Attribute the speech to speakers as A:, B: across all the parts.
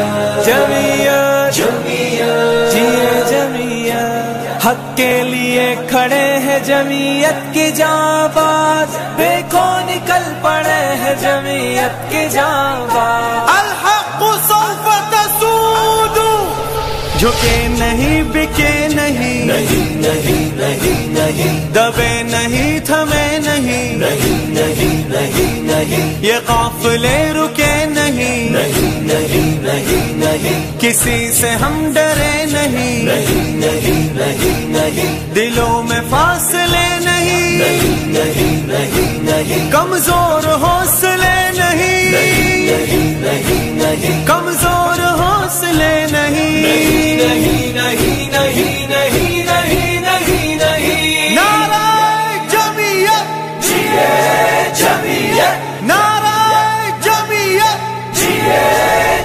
A: جمعیت
B: جمعیت
A: جمعیت
B: جیے جمعیت، حق کے لیے کھڑے ہیں جمعیت کی جانباز، دیکھو نکل پڑے ہیں جمعیت کی جانباز۔ الحق سوف تسود، جھکے نہیں بکے نہیں،
A: نہیں نہیں نہیں نہیں
B: دبے نہیں تھمے نہیں،
A: نہیں نہیں نہیں نہیں
B: یہ قافلے رکے نہیں،
A: نہیں نہیں نہیں نہیں
B: کسی سے ہم ڈرے نہیں،
A: نہیں نہیں نہیں نہیں
B: دلوں میں فاصلے نہیں،
A: نہیں نہیں نہیں نہیں
B: کمزور حوصلے نہیں،
A: نہیں نہیں نہیں
B: کمزور حوصلے نہیں،
A: نہیں نہیں نہیں نہیں نہیں نہیں نہیں
B: نعرہ جمعیت،
A: جیے جمعیت
B: نعرہ جمعیت،
A: جیے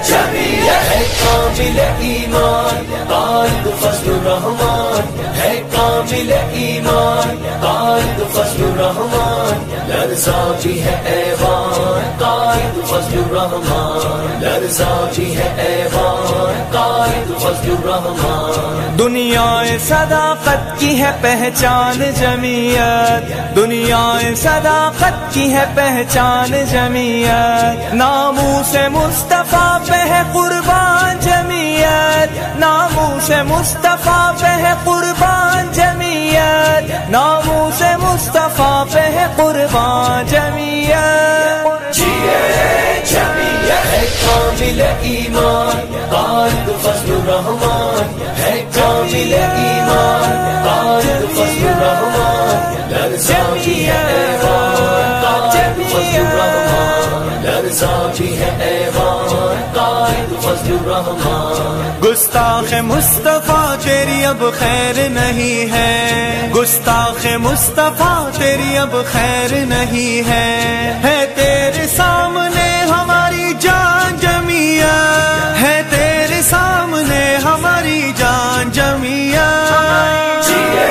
A: جمعیت ہے کامل ایمان قائد فضل الرحمان، ہے کامل ایمان قائد فضل الرحمان، لرزا بھی ہے ایوان قائد فضل الرحمان، لرزا بھی ہے ایوان قائد فضل الرحمان۔
B: دنیا صداقت کی ہے پہچان جمعیت، دنیا صداقت کی ہے پہچان جمعیت، ناموس مصطفیٰ پہ ہے قربان جمعیت، ناموس مصطفیٰ پہ ہے قربان جمعیت، ناموس مصطفیٰ پہ ہے قربان جمعیت۔
A: جیے جمعیت ہے کامل ایمان قائد فضل الرحمان، ہے کامل ایمان قائد فضل الرحمان، لرزا بھی ہے ایوان قائد فضل الرحمان، لرزا بھی ہے ایوان قائد فضل الرحمان۔
B: گستاخ مصطفیٰ تیری اب خیر نہیں ہے، گستاخ مصطفیٰ تیری اب خیر نہیں ہے تیرے سامنے ہماری جان جمعیت، ہے تیرے سامنے ہماری جان جمعیت۔
A: جیے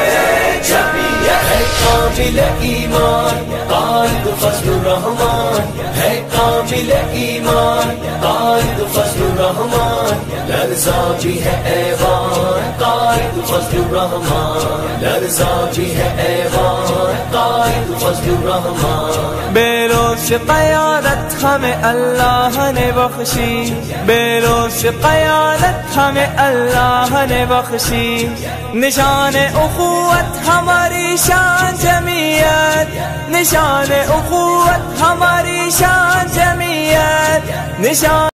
A: جمعیت ہے کامل ایمان قائد فضل الرحمان، ہے کامل ایمان قائد فضل الرحمان، لرزا بھی ہے ایوان قائد فضل الرحمان، لرزا بھی ہے ایوان قائد فضل الرحمان۔
B: بے لوث قیادت ہمیں اللہ نے بخشی، بے لوث قیادت ہمیں اللہ نے بخشی، نشان اخوت ہماری شان جمعیت، نشان اخوت ہماری شان جمعیت، نشان